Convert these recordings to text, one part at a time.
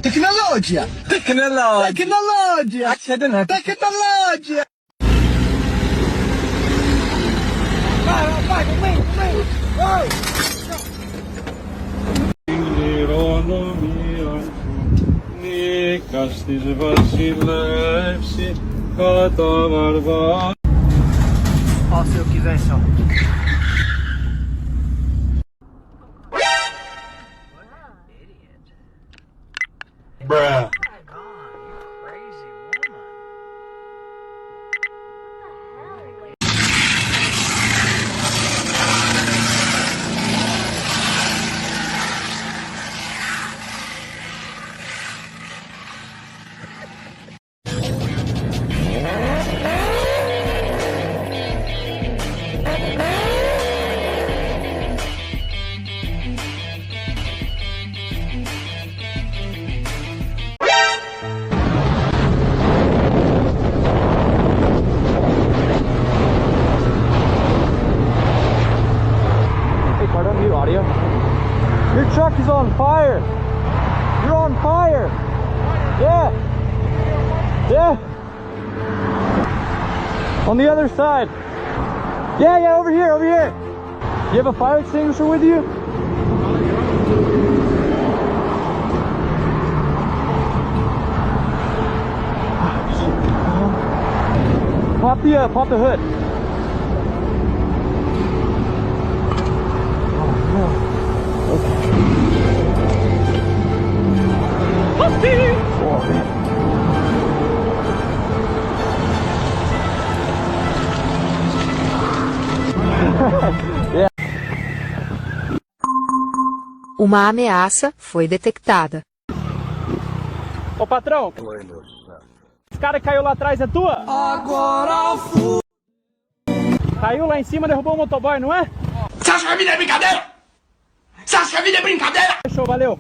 Tecnologia! Tecnologia! Tecnologia! Accident. Tecnologia! Vai, vai! Nie każdy z was lepszy, kata barwa. Ó, se eu quisesse, ó. Bruh. Audio. Your truck is on fire. You're on fire. Yeah. Yeah. On the other side. Yeah, over here, over here. You have a fire extinguisher with you? Pop the hood. Uma ameaça foi detectada. Ô patrão, esse cara que caiu lá atrás é tua? Agora fui! Caiu lá em cima, derrubou o motoboy, não é? Você acha que a vida é brincadeira? Você acha que a vida é brincadeira? Fechou, valeu.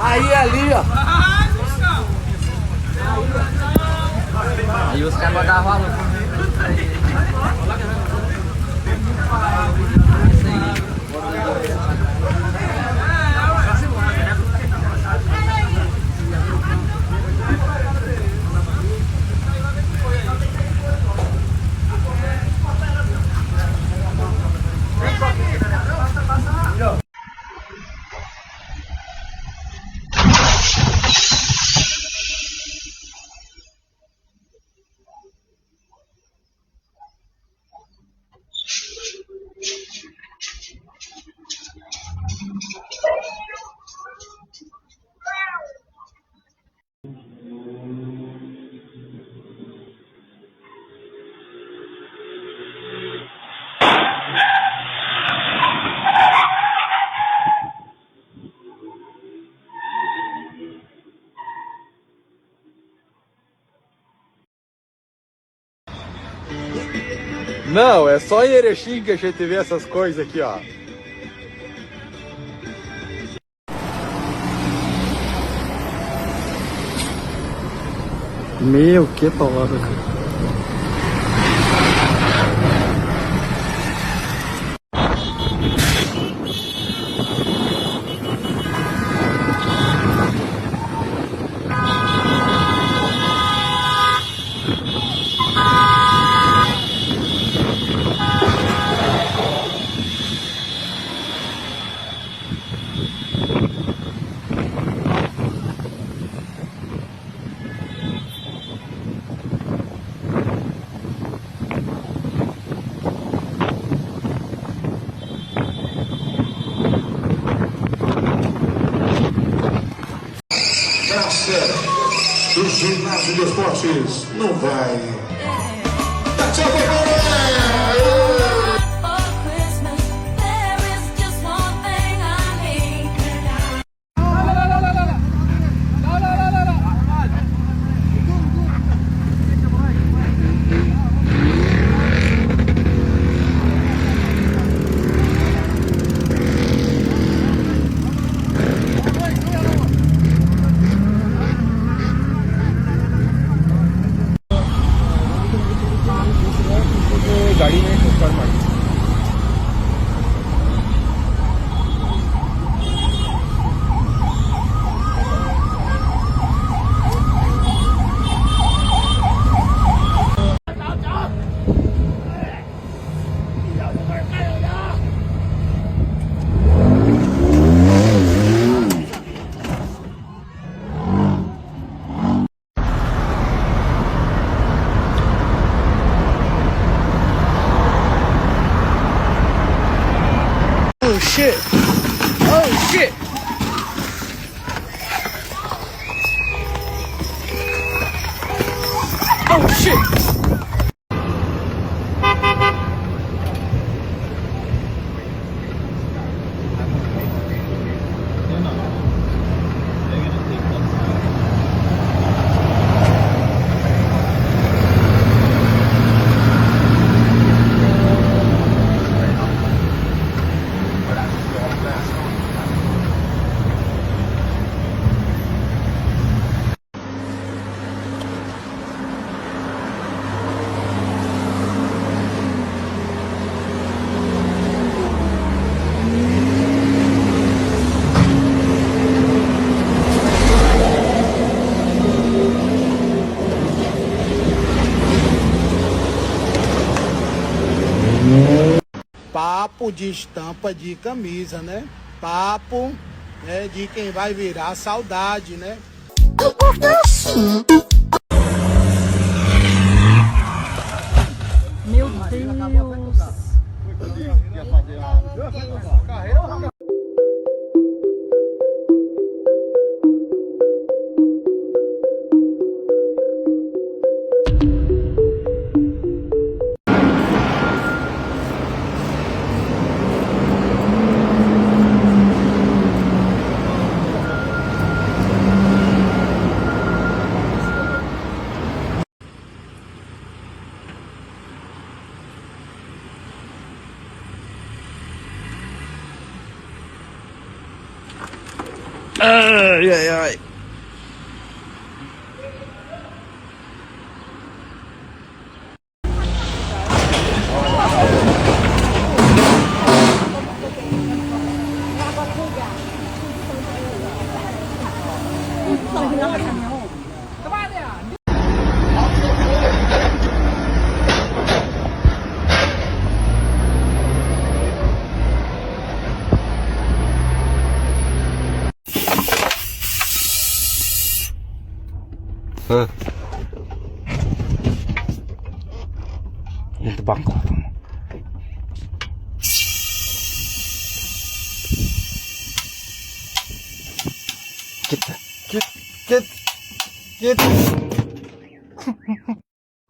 Aí, ali, ó. Aí os caras botavam valor. Não, é só em Erechim que a gente vê essas coisas aqui, ó. Meu, que palavra, cara. O ginásio de esportes não vai. Tchau, papai! गाड़ी में ठोकर मारी। Oh shit! Oh shit! Oh shit! Papo de estampa de camisa, né? Papo, né, de quem vai virar saudade, né? Meu Deus. Ai, ai, ai. Muito banco.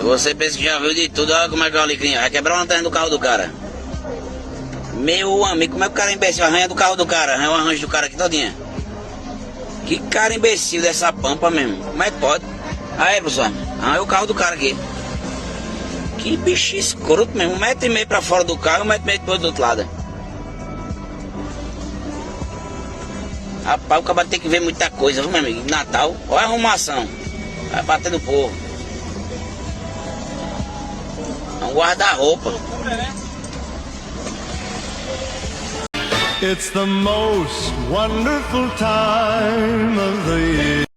Você pensa que já viu de tudo, olha como é que é o alecrim. Vai quebrar uma lanterna do carro do cara. Meu amigo, como é que o cara é imbecil? Arranha do carro do cara, arranha o arranjo do cara aqui todinha. Que cara imbecil dessa pampa mesmo. Como é que pode? Aí, pessoal, arranha o carro do cara aqui. Que bicho escroto mesmo. 1,5 metro pra fora do carro, 1,5 metro depois do outro lado. Rapaz, o cara tem que ver muita coisa, viu, meu amigo? Natal, olha a arrumação. Vai bater no povo. É um guarda-roupa. It's the most wonderful time of the year.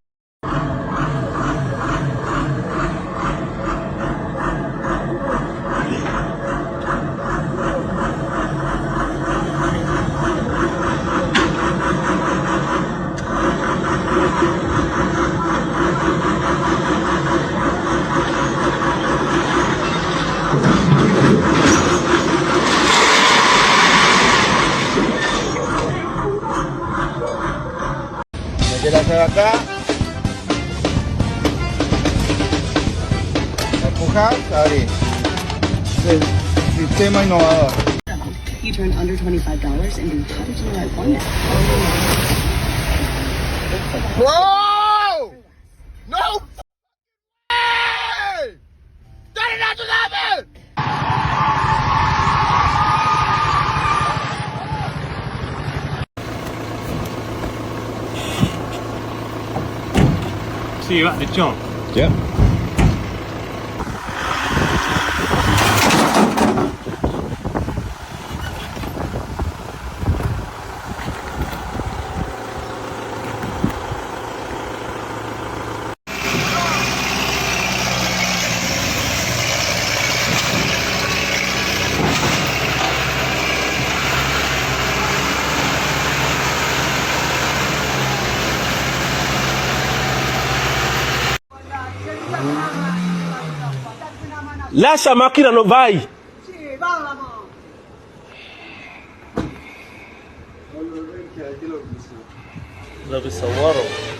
Virar pra cá. Buscar, abrir. Sistema innovador. You turn under $25 and do top to the right one. Bro! No way! That did not just happen! See you at the jump. Yep. Lascia macchina, non vai! Dove صوروا؟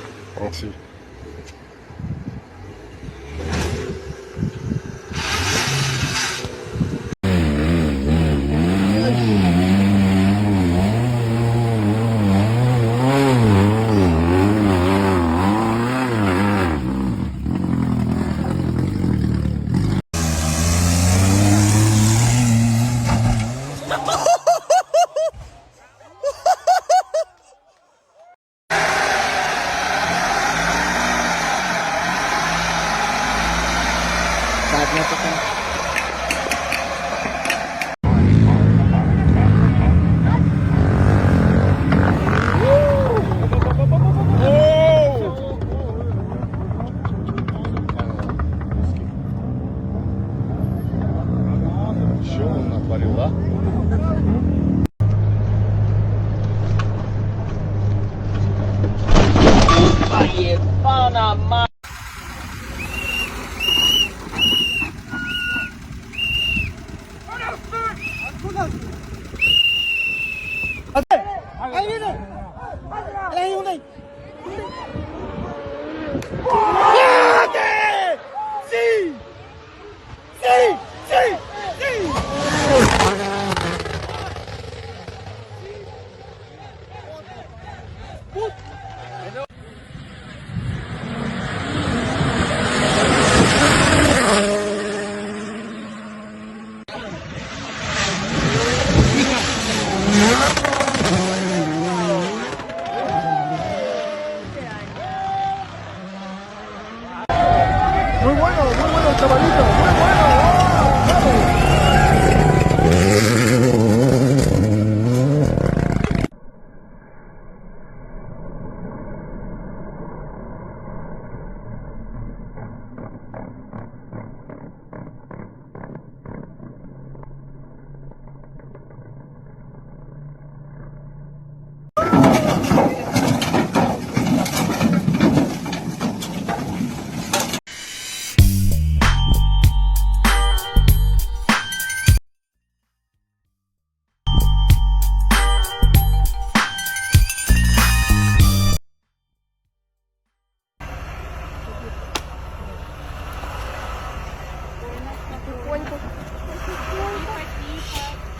Muy bueno, chavalito, muy bueno.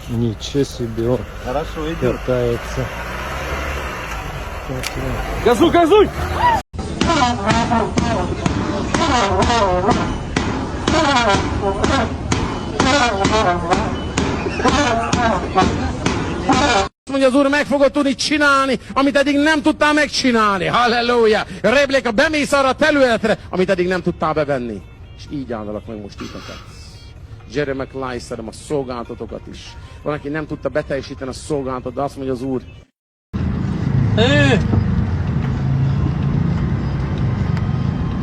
Ничего себе, он Хорошо, идет. катается. Газуй, газуй! Mondja az úr, meg fogod tudni csinálni, amit eddig nem tudtál megcsinálni. Halleluja! Rebléka, bemész arra a területre, amit eddig nem tudtál bevenni. És így áldalak meg most titeket. Jerry McLeod, a szolgálatotokat is. Van, aki nem tudta beteljesíteni a szolgálatot, de azt mondja az úr.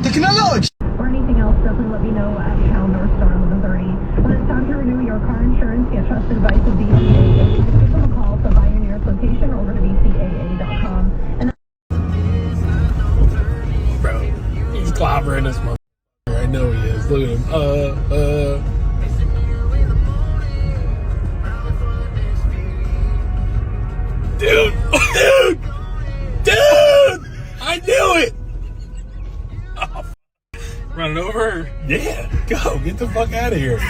Technology! Or anything else, definitely let me know at Cal North Star 1130. When it's time to renew your car insurance, get trusted advice with BCAA. Give them a call to buy your nearest location or over to BCAA.com. And Bro, he's clobbering this motherfucker. I know he is. Look at him. Dude! Dude! I knew it! Oh, run. run it over? Yeah, go. Get the fuck out of here.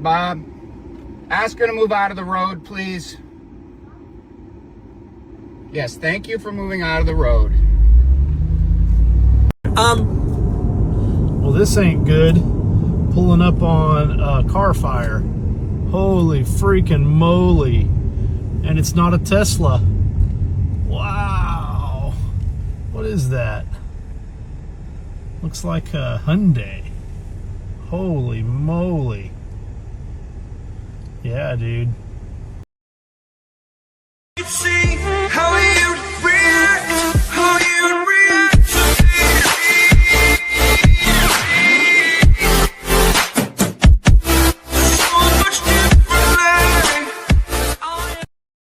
Bob, ask her to move out of the road, please. Yes, thank you for moving out of the road. Well, this ain't good. Pulling up on car fire. Holy freaking moly. And it's not a Tesla. Wow. What is that? Looks like a Hyundai. Holy moly. Yeah, dude. See how he